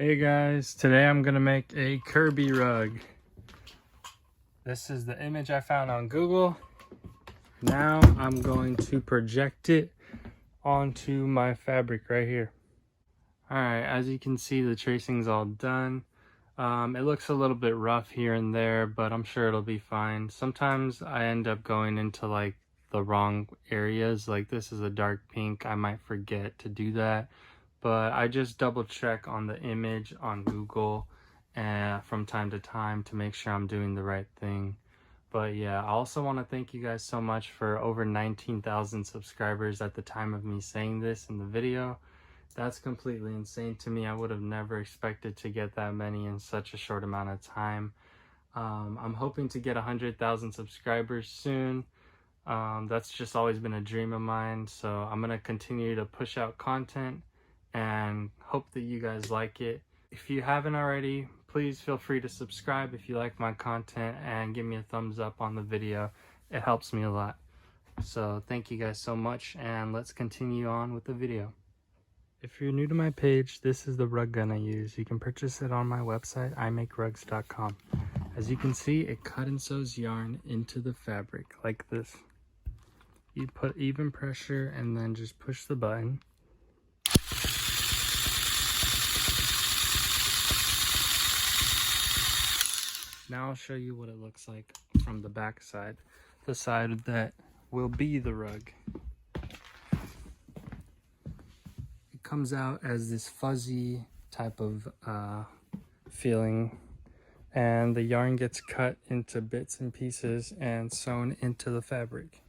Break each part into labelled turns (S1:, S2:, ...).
S1: Hey guys, today I'm gonna make a KIRBY rug. This is the image I found on Google. Now I'm going to project it onto my fabric right here. Alright, as you can see, the tracing's all done. It looks a little bit rough here and there, but I'm sure it'll be fine. Sometimes I end up going into like the wrong areas. Like this is a dark pink, I might forget to do that. But I just double check on the image on Google and from time to time to make sure I'm doing the right thing. But yeah, I also want to thank you guys so much for over 19,000 subscribers at the time of me saying this in the video. That's completely insane to me. I would have never expected to get that many in such a short amount of time. I'm hoping to get 100,000 subscribers soon. That's just always been a dream of mine. So I'm going to continue to push out content and hope that you guys like it. If you haven't already, please feel free to subscribe if you like my content and give me a thumbs up on the video. It helps me a lot. So thank you guys so much, and let's continue on with the video. If you're new to my page, this is the rug gun I use. You can purchase it on my website, imakerugs.com. As you can see, it cut and sews yarn into the fabric like this. You put even pressure and then just push the button. Now I'll show you what it looks like from the back side, the side that will be the rug. It comes out as this fuzzy type of feeling, and the yarn gets cut into bits and pieces and sewn into the fabric.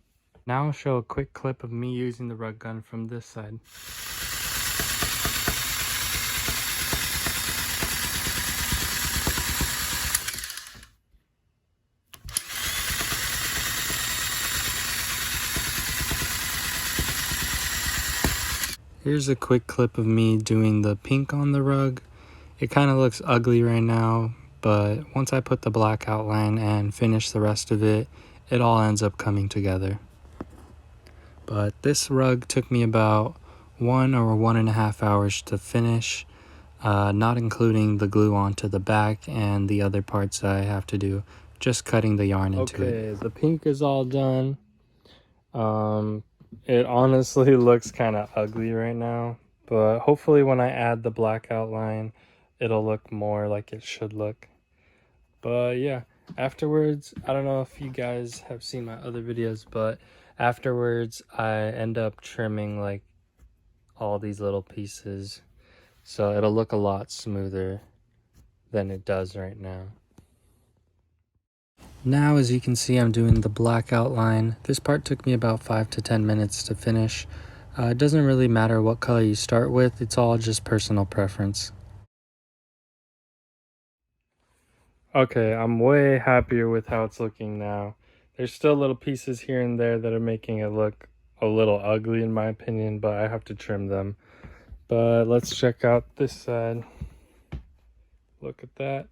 S1: Now I'll show a quick clip of me using the rug gun from this side. Here's a quick clip of me doing the pink on the rug. It kind of looks ugly right now, but once I put the black outline and finish the rest of it, it all ends up coming together. But this rug took me about 1 or 1.5 hours to finish, not including the glue onto the back and the other parts I have to do, just cutting the yarn into it. Okay, the pink is all done. It honestly looks kind of ugly right now, but hopefully when I add the black outline, it'll look more like it should look. But yeah, afterwards, I don't know if you guys have seen my other videos, but afterwards I end up trimming like all these little pieces, so it'll look a lot smoother than it does right now. Now, as you can see, I'm doing the black outline. This part took me about 5 to 10 minutes to finish. It doesn't really matter what color you start with, it's all just personal preference. Okay, I'm way happier with how it's looking now. There's still little pieces here and there that are making it look a little ugly in my opinion, but I have to trim them. But let's check out this side. Look at that.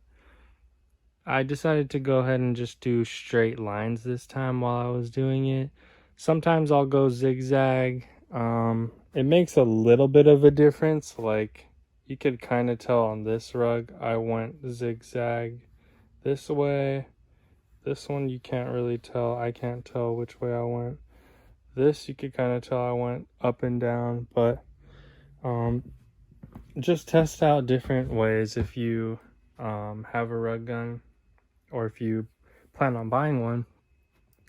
S1: I decided to go ahead and just do straight lines this time while I was doing it. Sometimes I'll go zigzag. It makes a little bit of a difference. Like you could kind of tell on this rug, I went zigzag this way. This one you can't really tell. I can't tell which way I went. This you could kind of tell I went up and down, but just test out different ways if you have a rug gun, or if you plan on buying one,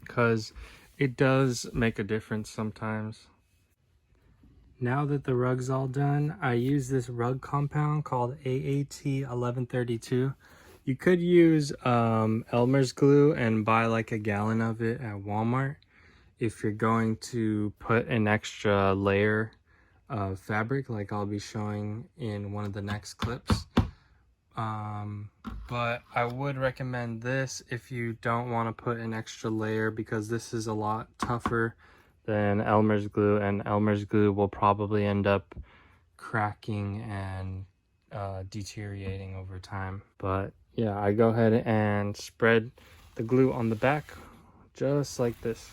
S1: because it does make a difference sometimes. Now that the rug's all done, I use this rug compound called AAT 1132. You could use Elmer's glue and buy like a gallon of it at Walmart if you're going to put an extra layer of fabric, like I'll be showing in one of the next clips. But I would recommend this if you don't want to put an extra layer, because this is a lot tougher than Elmer's glue, and Elmer's glue will probably end up cracking and deteriorating over time. But yeah, I go ahead and spread the glue on the back just like this.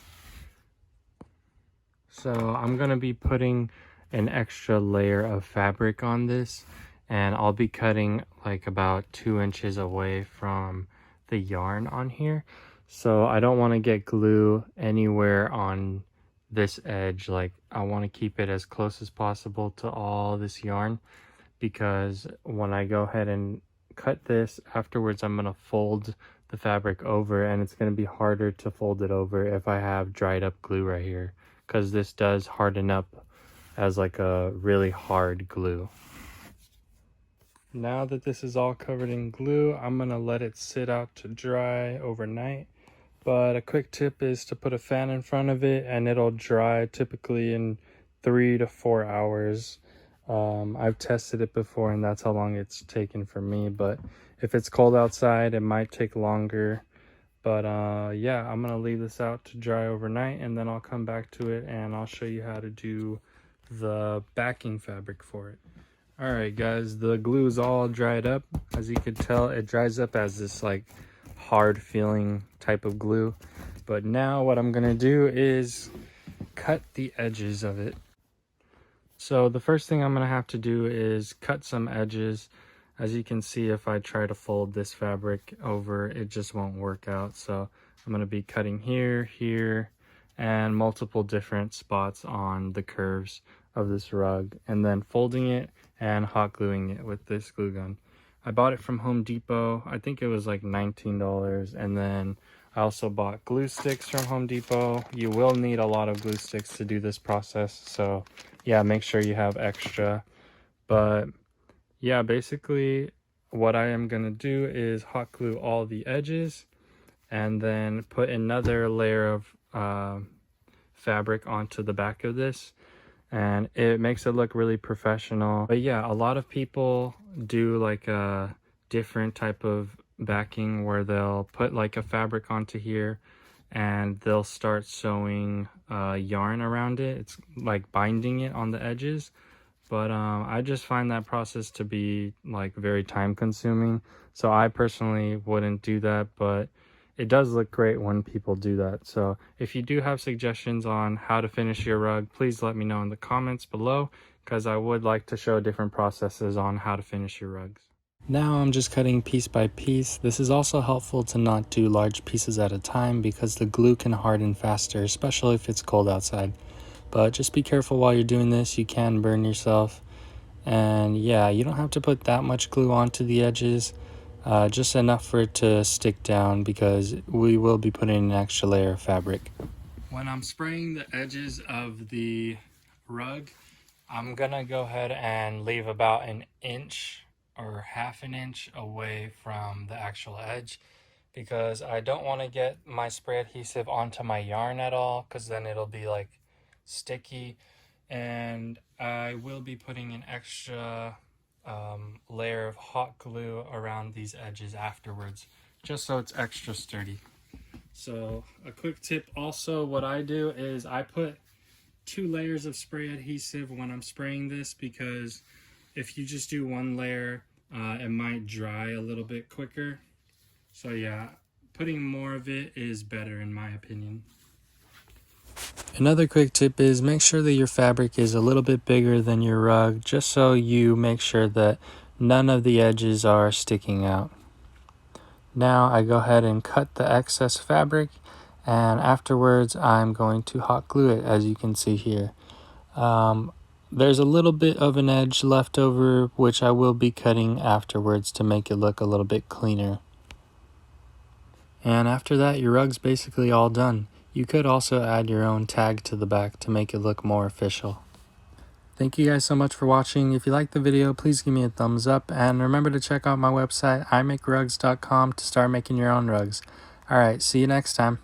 S1: So I'm gonna be putting an extra layer of fabric on this, and I'll be cutting like about 2 inches away from the yarn on here. So I don't want to get glue anywhere on this edge. Like, I want to keep it as close as possible to all this yarn, because when I go ahead and cut this afterwards, I'm going to fold the fabric over, and it's going to be harder to fold it over if I have dried up glue right here, because this does harden up as like a really hard glue. Now that this is all covered in glue, I'm going to let it sit out to dry overnight. But a quick tip is to put a fan in front of it, and it'll dry typically in 3 to 4 hours. I've tested it before, and that's how long it's taken for me. But if it's cold outside, it might take longer. But yeah, I'm gonna leave this out to dry overnight, and then I'll come back to it and I'll show you how to do the backing fabric for it. All right, guys, the glue is all dried up. As you can tell, it dries up as this like hard feeling type of glue. But now what I'm gonna do is cut the edges of it. So the first thing I'm gonna have to do is cut some edges. As you can see, if I try to fold this fabric over, it just won't work out. So I'm gonna be cutting here, here, and multiple different spots on the curves of this rug, and then folding it and hot gluing it with this glue gun. I bought it from Home Depot. I think it was like $19. And then I also bought glue sticks from Home Depot. You will need a lot of glue sticks to do this process, so yeah, make sure you have extra. But yeah, basically what I am gonna do is hot glue all the edges and then put another layer of fabric onto the back of this, and it makes it look really professional. But yeah, a lot of people do like a different type of backing where they'll put like a fabric onto here and they'll start sewing yarn around it. It's like binding it on the edges. But I just find that process to be like very time consuming. So I personally wouldn't do that, but it does look great when people do that. So if you do have suggestions on how to finish your rug, please let me know in the comments below, because I would like to show different processes on how to finish your rugs. Now I'm just cutting piece by piece. This is also helpful to not do large pieces at a time, because the glue can harden faster, especially if it's cold outside. But just be careful while you're doing this, you can burn yourself. And yeah, you don't have to put that much glue onto the edges. Just enough for it to stick down, because we will be putting an extra layer of fabric. When I'm spraying the edges of the rug, I'm gonna go ahead and leave about an inch or half an inch away from the actual edge, because I don't want to get my spray adhesive onto my yarn at all, because then it'll be like sticky. And I will be putting an extra layer of hot glue around these edges afterwards, just so it's extra sturdy. So a quick tip also, what I do is I put 2 layers of spray adhesive when I'm spraying this, because if you just do 1 layer, it might dry a little bit quicker. So yeah, putting more of it is better in my opinion. Another quick tip is make sure that your fabric is a little bit bigger than your rug, just so you make sure that none of the edges are sticking out. Now I go ahead and cut the excess fabric, and afterwards I'm going to hot glue it, as you can see here. There's a little bit of an edge left over, which I will be cutting afterwards to make it look a little bit cleaner. And after that, your rug's basically all done. You could also add your own tag to the back to make it look more official. Thank you guys so much for watching. If you liked the video, please give me a thumbs up, and remember to check out my website, imakerugs.com, to start making your own rugs. Alright, see you next time.